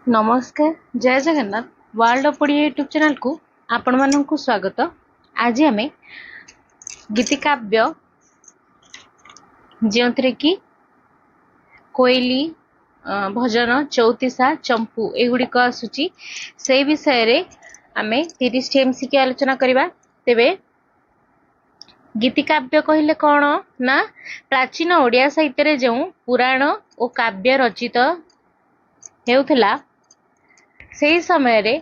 नमस्कार जय Jagannath world of Odia YouTube channel को आपण मानक स्वागत। आज आम गीतिकाव्य जो कि कोईली भजन चौतीसा चंपू एगुड़िक आसूची से विषय रे आमे 30 टी एमसीक्यू आलोचना करबा। तेबे गीतिकाव्य कहले कौन ना प्राचीन ओडिया साहित्य रे जो पुराण और काव्य रचित हेउथला से समय रे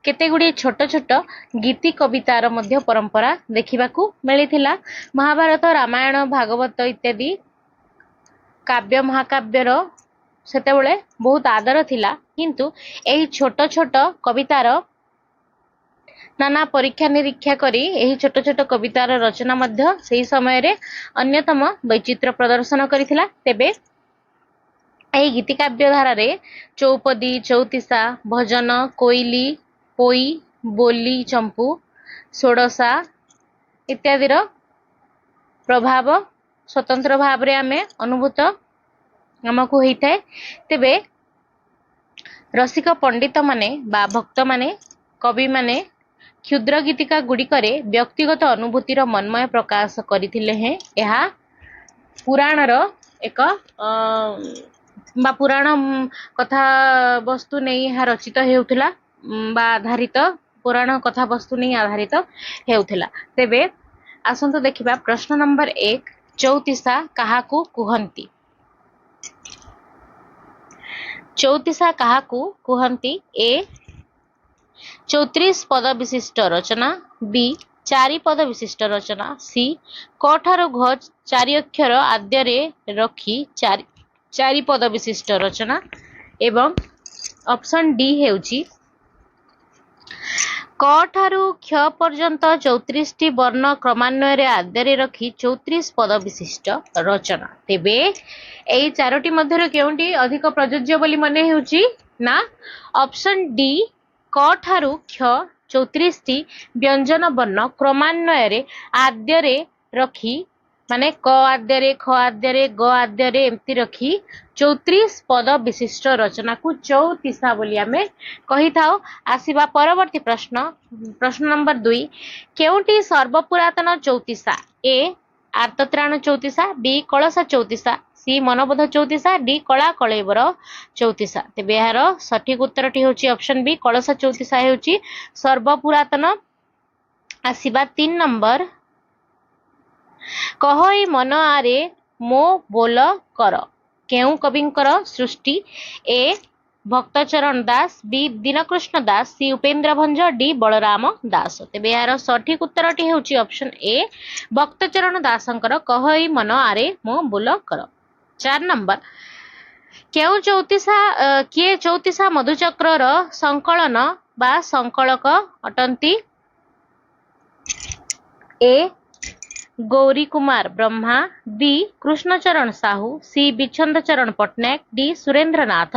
केते गुडी छोट छोट गीति कवितार मध्य परंपरा देखिबाकू मिलिथिला। महाभारत रामायण भागवत इत्यादि काव्य महाकाव्यर सेतेबेले बहुत आदर थिला, किंतु एही छोट छोट कवितार नाना परीक्षा निरीक्षा करी एही छोट छोट कवितार रचना मध्य सेही समय रे अन्यतम वैचित्र प्रदर्शन करिथिला। तेबे एही गीतिकाव्य धारा रे चौपदी चौतीसा भजन कोईली पोई बोली चंपू षोडशा इत्यादि प्रभाव स्वतंत्र भाव रे आमे अनुभूत आमको होता है। तेबे रसिक पंडित माने बा भक्त माने कवि माने क्षुद्र गीतिका गुड़िकरे व्यक्तिगत अनुभूतिर मनमय प्रकाश करथिले हैं। यह पुराणर एक बा पुराण कथा वस्तु नहीं यह रचित हेउथला बा आधारित पुराण कथा वस्तु नहीं आधारित हेउथला। तेबे आसंतु देखिबा प्रश्न नंबर 1 चौतीसा काहाकू कुहंती। चौतीसा काहाकू कुहंती। ए 34 पद विशिष्ट रचना, बी 4 पद विशिष्ट रचना, सी क ठारो घ 4 अक्षर आद्य रे रखी 4 पद विशिष्ट रचना, एवं ऑप्शन डी हेउची क ठारू क्ष पर्यंत 34 टी वर्ण क्रमान्वय रे आद्य रे रखी 34 पद विशिष्ट रचना। तेबे एई चारोटी मध्यरे केउंटी अधिक प्रयोज्य बोली मने हेउची ना ऑप्शन डी क ठारू क्ष 34 टी व्यंजन वर्ण क्रमान्वय रे आद्य रे रखी माने क आद्य रे ख आद्य रे ग आद्य रे एमती रखी 34 पद विशिष्ट रचना को चौतीसा बोली आमे कही थाओ। आसीबा परवर्ती प्रश्न प्रश्न नंबर 2 केउंटी सर्वपुरातन चौतीसा। ए आर्तत्राण चौतीसा, बी कलसा चौतीसा, सी मनबोध चौतीसा, डी कला कलेबर चौतीसा। तेबे यार सठिक उत्तरटी होची ऑप्शन बी कलसा चौतीसा हेउची सर्वपुरातन। आसीबा 3 नंबर कहई मन आरे मो बोल कर केउ कविंकर सृष्टि। ए भक्तचरण दास, बी दीनकृष्ण दास, सी उपेन्द्र भंज, डी बलराम दास। तेबे यार सठिक उत्तरटी हेउची ऑप्शन ए भक्तचरण दासंकर कहई मन आरे मो बोल कर। 4 नंबर केउ चौतीसा किए चौतीसा मधुचक्रर संकलन बा संकलक अटंती। ए गौरी कुमार ब्रह्मा, बी कृष्णचरण साहू, सी बिछंदचरण पट्टनायक, डी सुरेंद्रनाथ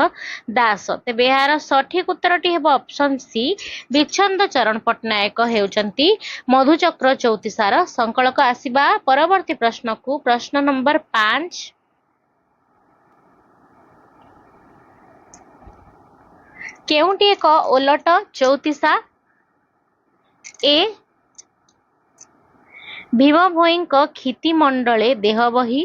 दास। तेबे यार सठिक उत्तरटी हेबो ऑप्शन सी बिछंदचरण पट्टनायक हेउचंती मधुचक्र चौतीसार संकलक। आसीबा परवर्ती प्रश्न को प्रश्न नंबर 5 केउंटी एक ओलट चौतीसा। ए भीम भोईंक खिति मंडले देह बही,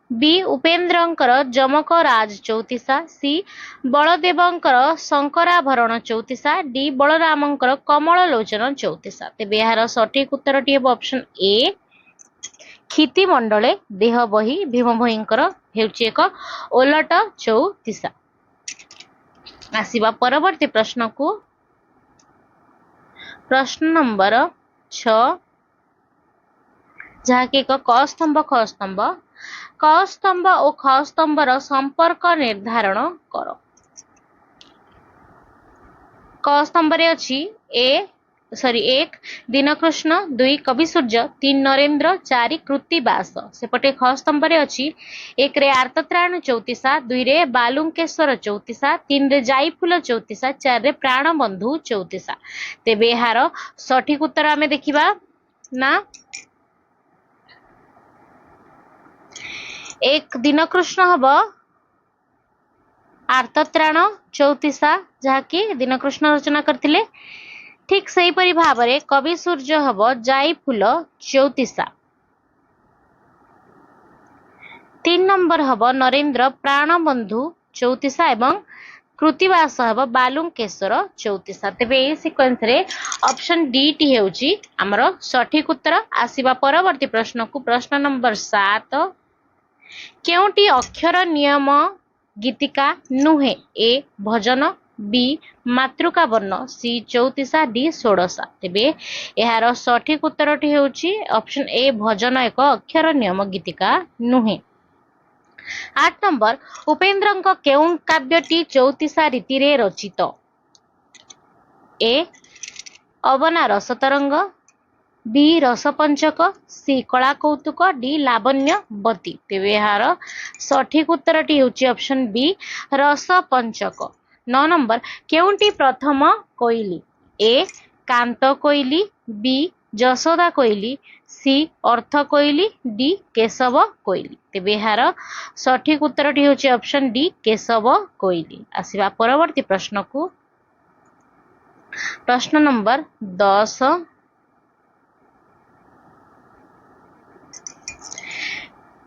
बी उपेन्द्रंकर जमक राज चौतीसा, सी बलदेवंकर शंकराभरण चौतीसा, डी बलरामंकर कमल लोचन चौतीसा। तेबे यार सठिक उत्तरटी हेबो ऑप्शन ए खिति मंडले देह बही भीम भोईंकर हेउची एक ओलट चौतीसा। आसीबा परवर्ती प्रश्न को प्रश्न नंबर 6 जहाँकि एक क स्तंभ ख स्तंभ। क स्तंभ और ख स्तंभर संपर्क निर्धारण कर। क स्तंभ रे अछि एक दीनकृष्ण, 2 कवि सूर्य, 3 नरेंद्र, 4 कृत्तिबास। सेपटे ख स्तंभ रे अछि 1 रे आर्तत्राण चौतीसा, 2 रे बालुंकेश्वर चौतीसा, 3 रे जाईफुल चौतीसा, 4 रे प्राणबंधु चौतीसा। तेबे यार सठिक उत्तर आमे देखिबा ना एक दीनकृष्ण हब आर्तत्राण चौतीसा जहाँकि दीनकृष्ण रचना करथिले। ठीक सेहीपरि भावरे कवि सूर्य हब जाई फूल चौतीसा। 3 नंबर हब नरेंद्र प्राणबंधु चौतीसा एवं कृतिवास हब बालुकेश्वर चौतीसा। तेबे ए सीक्वेंस रे ऑप्शन डी टी हेउची हमर सठिक उत्तर। आसीबा परवर्ती प्रश्न को प्रश्न नंबर 7 केउटी अक्षर नियम गीतिका नुहे? ए भजन, बी मातृका वर्ण, सी चौतीसा, डी षोडशा। तेबे यार सठिक उत्तरटी हेउची ऑप्शन ए भजन एक अक्षर नियम गीतिका नुहे। 8 नंबर उपेन्द्रंक केउं काव्यटी चौतीसा रीति रे रचित? ए अवना रसतरंग, बी रसपंचक, सी कला कौतुक, डी लावण्यवती। तेबे यार सठिक उत्तरटी हेउची ऑप्शन बी रसपंचक। 9 नंबर केउंटी प्रथम कोइली? ए कांत कोइली, बी जशोदा कोइली, सी अर्थ कोइली, डी केशव कोइली। तेबे यार सठिक उत्तरटी हेउची ऑप्शन डी केशव कोइली। आसीबा परवर्ती प्रश्न को प्रश्न नंबर 10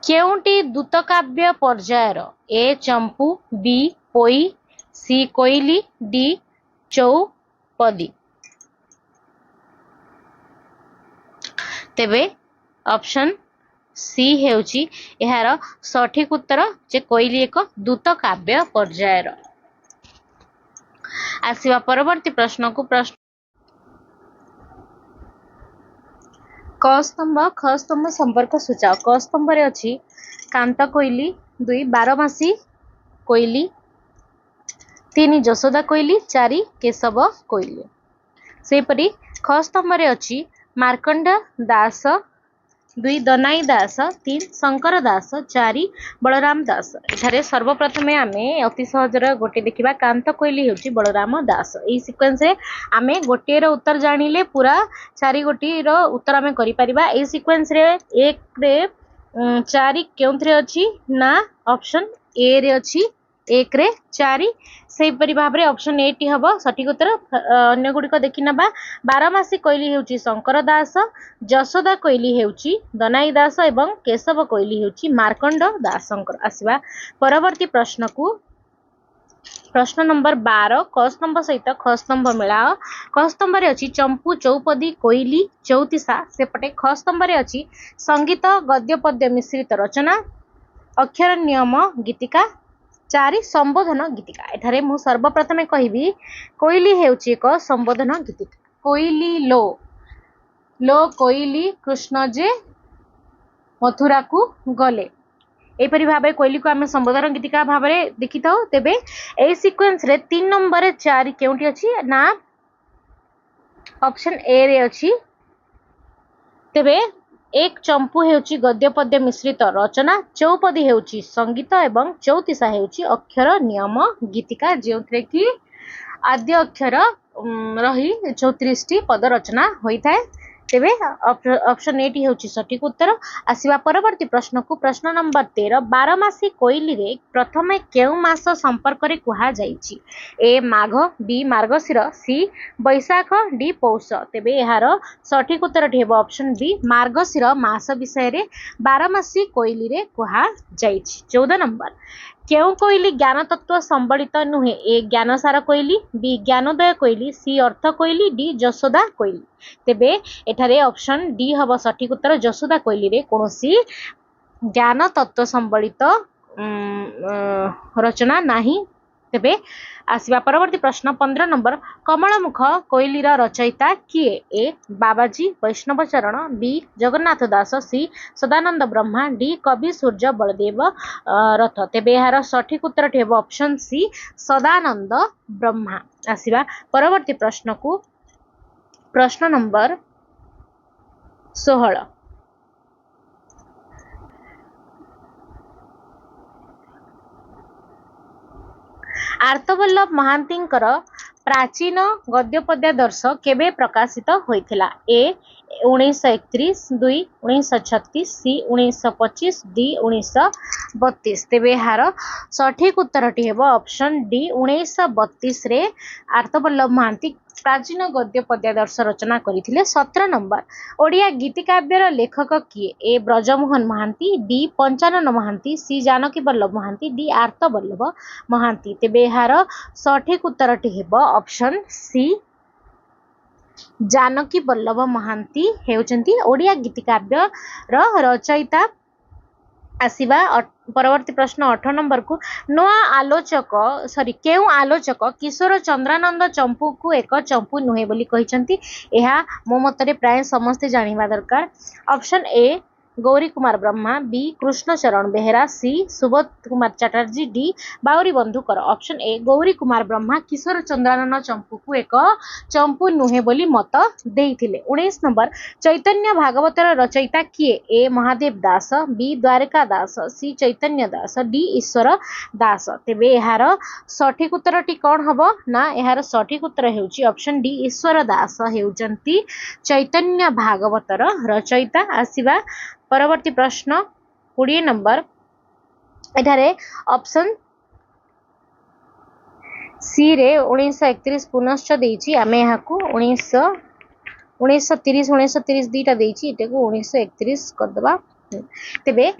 केउंटी दूतकाव्य पर्यायर? ए चंपू, बी पोई, सी कोइली, डी चौपदी। तेबे ऑप्शन सी हेउची यार सठिक उत्तर जे कोइली एक दूत काव्य पर्यायर। आसीबा परवर्ती प्रश्न को प्रश्न क स्तंभ ख स्तंभ संपर्क सूचाओ। क स्तंभ रे अछि कांत कोइली, 2 बारमासी कोइली, 3 जशोदा कोइली, 4 केशव कोइली। सेपरि ख स्तंभ रे अछि मार्कंड दास, 2 दनाई दास, 3 शंकर दास, 4 बलराम दास। एठारे सर्वप्रथमे आमे अति सहजर गोटे देखिबा कांत कोइली हेउची बलराम दास। एई सीक्वेंस रे आमे गोटे रो उत्तर जानिले पूरा 4 गोटी रो उत्तर आमे करि परिबा। एई सीक्वेंस रे 1 रे 4 केउंथरे अछि ना ऑप्शन ए रे अछि 1 रे 4 सेही परि भाबरे ऑप्शन ए टी हबो सठिक उत्तर। अन्य गुडी को देखि नबा बारमासी कोइली हेउची शंकर दास, जशोदा कोइली हेउची दनाई दास एवं केशव कोइली हेउची मार्कंड दासंकर। आसीबा परवर्ती प्रश्न को प्रश्न नंबर 12 क स्तंभ सहित ख स्तंभ मिलाओ। क स्तंभ रे अछि चंपू, चौपदी, कोइली, चौतीसा। सेपटे ख स्तंभ रे अछि संगीत, गद्य पद्य मिश्रित रचना, अक्षर नियम गीतिका, 4 संबोधन गीतिका। एठारे मु सर्वप्रथमे कहिबी कोइली हेउची एक संबोधन गीतिका। कोइली लो लो कोइली कृष्ण जे मथुरा को गले। एपरि भाबे कोइली को आमे संबोधन गीतिका भाबरे देखिथाउ। तेबे ए सीक्वेंस रे 3 नंबर 4 केउंटी अछि ना ऑप्शन ए रे अछि। तेबे एक चंपू हेउची गद्य पद्य मिश्रित रचना, चौपदी हेउची संगीत एवं चौतीसा हेउची अक्षर नियम गीतिका जेउथरे कि आद्य अक्षर रही 34 टी पद रचना होई थाए। तेबे ऑप्शन ए टी हेउची सठिक उत्तर। आसीबा परवर्ती प्रश्न को प्रश्न नंबर 13 बारमासी कोइली रे प्रथमे केउ मास संपर्क रे कुहा जाईची? ए माघ, बी मार्गशीर, सी बैशाख, डी पौष। तेबे यार सठिक उत्तर हेबो ऑप्शन बी मार्गशीर मास विषय रे बारमासी कोइली रे कुहा जाईची। 14 नंबर केउ कोइली ज्ञान तत्व संबलित नुहे? ए ज्ञानसार कोइली, बी ज्ञानोदय कोइली, सी अर्थ कोइली, डी जशोदा कोइली। तेबे एठारे ऑप्शन डी हबो सठिक उत्तर। जशोदा कोइली रे कोनोसी ज्ञान तत्व संबलित रचना नाही। तेबे आसीबा परवर्ती प्रश्न 15 नंबर कमलमुख कोइलीर रचयिता किए? ए बाबाजी वैष्णव चरण, बी जगन्नाथ दास, सी सदानंद ब्रह्मा, डी कवि सूर्य बलदेव रथ। तेबे यार सठिक उत्तर हेबो ऑप्शन सी सदानंद ब्रह्मा। आसीबा परवर्ती प्रश्न को प्रश्न नंबर 16 आर्तवल्लभ महांतींकर प्राचीन गद्यपद्यादर्श केबे प्रकाशित होइथिला? ए 1931, 2 1936, सी 1925, डी 1932 तेबे यार सठिक उत्तरटी हेबो ऑप्शन डी 1932 रे आर्तवल्लभ महांती प्राचीन गद्य पद्यादर्श रचना करथिले। 17 नंबर ओडिया गीतिकाव्यर लेखक किए? ए ब्रजमोहन महांती, डी पंचानन महांती, सी जानकी वल्लभ महांती, डी आर्तवल्लभ महांती। तेबे यार सठिक उत्तरटी हेबो ऑप्शन सी जानकी वल्लभ महांती हेउचंती ओडिया गीतिकाव्य रचयिता। आसिबा परवर्ती प्रश्न 8 नंबर को नोआ आलोचक केउ आलोचक किशोर चंद्रानंद चंपू को एक चंपू नुहे बोली कहिसंती। एहा मो मतरे प्राय समस्त जानिबा दरकार। Option A Gauri Kumar Brahma, B Krushnacharan Behera, C Subodh Kumar Chatterjee, D Bauri Bandhukar. Option A Gauri Kumar Brahma Kishore Chandrananda Champu को एक चंपू नुहे बोली मत देइथिले। 19 नंबर चैतन्य भागवतर रचयिता किए? ए महादेव दास, बी द्वारका दास, सी चैतन्य दास, डी ईश्वर दास। तेबे यार सठिक उत्तरटी कौन हबो ना यार सठिक उत्तर हेउची ऑप्शन डी ईश्वर दास हेउचंती चैतन्य भागवतर रचयिता। आसिबा परवर्ती प्रश्न 20 नंबर एठारे ऑप्शन सी रे 1931 पुनश्च देइची। आमे याकू 1930 दीटा देइची, एटाकू 1931 कर दबा। तेबे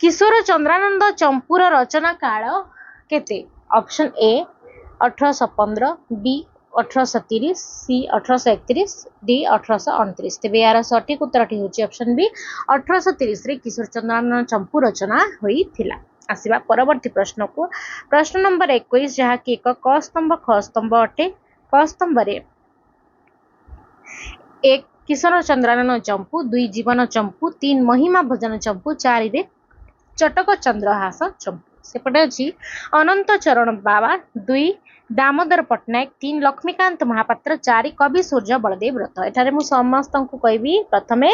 किशोर चंद्रानंद चंपूर रचना काल केते? Option A 1815, B 1830, C 1831, D 1829। तेबे यार सठिक उत्तरटी होची ऑप्शन बी 1830 रे किशोर चंद्रानंद चंपू रचना होई थिला। आसिबा परवर्ती प्रश्न को प्रश्न नंबर 21 जहा कि एक क स्तंभ ख स्तंभ अटे। क स्तंभ रे एक किशोर चंद्रानंद चंपू, 2 जीवन चंपू, 3 महिमा भजन चंपू, 4 रे चटक चंद्रहास चंपू। सेपटे अछि अनंत चरण बाबा, 2 दामोदर पट्टनायक, 3 लक्ष्मीकांत महापात्र, 4 कवि सूर्य बलदेव रथ। एठारे मु समस्त को कहबी प्रथमे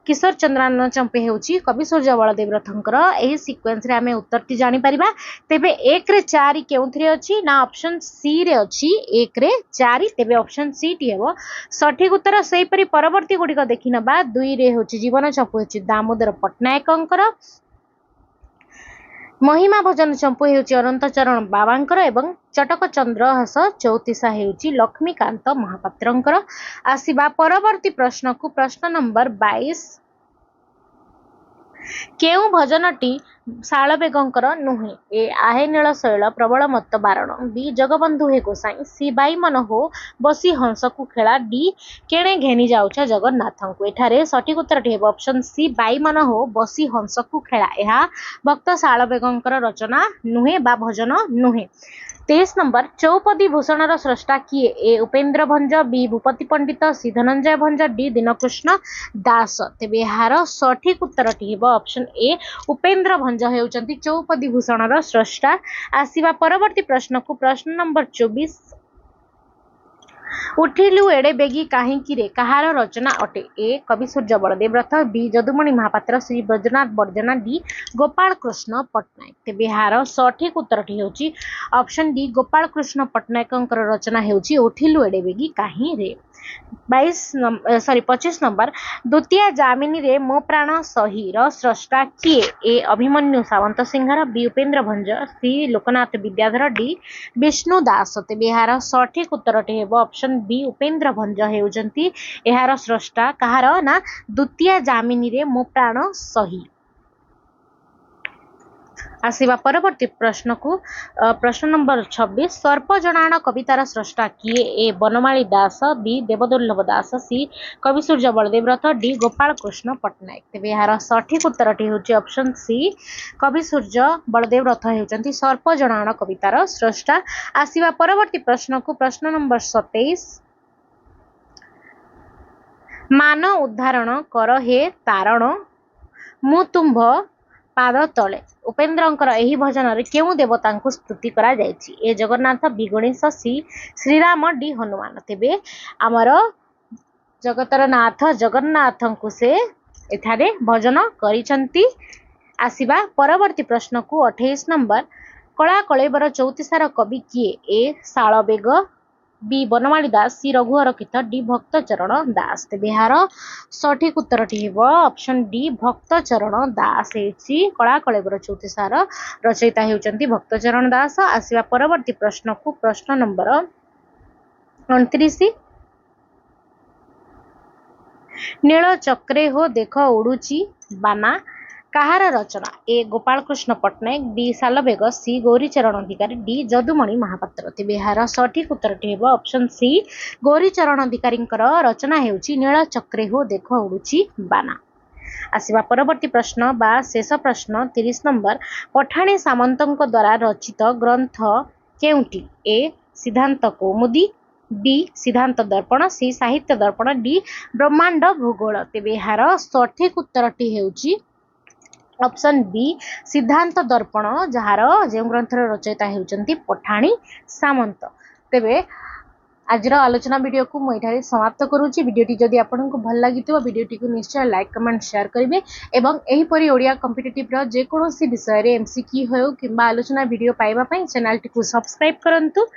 किशोर चंद्रानंद चंपू हेउची कवि सूर्य बलदेव रथंकर एही सीक्वेंस रे हमें उत्तरटी जानि परिबा। तेबे 1 रे 4 केउथरे अछि ना ऑप्शन सी रे अछि 1 रे 4। तेबे ऑप्शन सी टी हेबो सठिक उत्तर। सेही परि परवर्ती गुडी को देखिनबा 2 रे होछि जीवन चंपू होछि दामोदर पट्टनायकंकर, महिमा भजन चंपू हेउची अनंत चरण बाबांकर एवं चटक चंद्रहास चौतीसा हेउची लक्ष्मीकांत महापात्रंकर। आसिबा परवर्ती प्रश्न को प्रश्न नंबर 22 केउ भजनटी शालबेगंकर नुहे? ए आहे नील शैल प्रबल मत बारण, बी जगबंधु हे गोसाई, सी बाई मन हो बसी हंस को खेला, डी केणे घेनी जाउछा जगन्नाथ को। एठारे सठिक उत्तरटी हेबो ऑप्शन सी बाई मन हो बसी हंस को खेला। एहा भक्त शालबेगंकर रचना नुहे बा भजन नुहे। 23 नंबर चौपदी भूषणर स्रष्टा किए? ए उपेन्द्र भंज, बी भूपति पंडित, सी धनंजय भंज, डी दीनकृष्ण दास। तेबे यार सठिक उत्तरटी हेबो ऑप्शन ए उपेन्द्र भंज हेउचंती चौपदी भूषणर स्रष्टा। आसिबा परवर्ती प्रश्न को प्रश्न नंबर 24 उठिलु एडे बेगी काहींकी रे कहार रचना अटे? ए कवि सूर्य बलदेव रथ, बी जदुमणि महापात्र, सी ब्रजनाथ बर्जना, डी गोपाल कृष्ण पट्टनायक। तेबे यार सठिक उत्तरटी हेउची ऑप्शन डी गोपाल कृष्ण पट्टनायकंकर रचना हेउची उठिलु एडे बेगी काहीं रे। 25 नंबर द्वितीय जामिनी रे मो प्राण सही र स्रष्टा किए? ए अभिमन्यु सावंत सिंहार, बी उपेन्द्र भंज, सी लोकनाथ विद्याधर, डी विष्णु दास। तेबे यार सठिक उत्तरटी हेबो ऑप्शन बी उपेन्द्र भंज हेउचंती एहार स्रष्टा। कहार ना द्वितीय जामिनी रे मो प्राण सही। आसिबा परवर्ती प्रश्न को प्रश्न नंबर 26 सर्पजनाण कवितार स्रष्टा किए? ए बनमाली दास, बी देवदुर्लभ दास, सी कवि सूर्य बलदेव रथ, डी गोपाल कृष्ण पट्टनायक। तेबे यार सठिक उत्तरटी होची ऑप्शन सी कवि सूर्य बलदेव रथ हेउचंती सर्पजनाण कवितार स्रष्टा। आसिबा परवर्ती प्रश्न को प्रश्न नंबर 27 मान उद्धारण कर हे तारण मु तुम्भ पाद तले। उपेन्द्रंकर एही भजन रे केउ देवता को स्तुति करा जायछि? ए जगन्नाथ, बी गणेश, सी श्रीराम, डी हनुमान। तेबे आमर जगतर नाथ जगन्नाथ को से एठारे भजन करिसंती। आसिबा परवर्ती प्रश्न को 28 नंबर कला कलेबर चौतीसार कवि किए? ए शालबेग, बी बनमाली दास, सी रघुवर कित, डी भक्तचरण दास। तेबे यार सठिक उत्तरटी हेब ऑप्शन डी भक्तचरण दास हेछि कला कलेबर चौथी रचयिता हेउचंती भक्तचरण दास। आसिबा परवर्ती प्रश्न को प्रश्न नंबर 29। नील चक्रे हो देख उड़ुची बाना काहार रचना? ए गोपाल कृष्ण पट्टनायक, बी सालबेग, सी गौरीचरण अधिकारी, डी जदुमणि महापात्र। तेबे यार सठिक उत्तरटी हेब ऑप्शन सी गौरीचरण अधिकारी रचना हेउची नील चक्रे हो देख उड़ुची बाना। आसिबा परवर्ती प्रश्न बा शेष प्रश्न 30 नंबर। पठाणी सामंतଙ୍କ द्वारा रचित ग्रंथ केउटी? ए सिद्धांत कौमुदी, बी सिद्धांत दर्पण, सी साहित्य दर्पण, डी ब्रह्मांड भूगोल। तेबे यार सठिक उत्तरटी हेउची ऑप्शन बी सिद्धांत दर्पण जार जो ग्रंथर रचयिता हेउचंती पठाणी सामंत। तेबे आज आलोचना वीडियो को मुझे समाप्त करुच्ची। वीडियोटी जदि आपको भल लगी वीडियोटी को निश्चय लाइक कमेंट शेयर करेंगे एवं एहीपरि ओडिया कॉम्पिटिटिव जेकोसी विषय एमसीक्यू हो कि आलोचना वीडियो पाइबा चैनल टी सब्सक्राइब करंतु।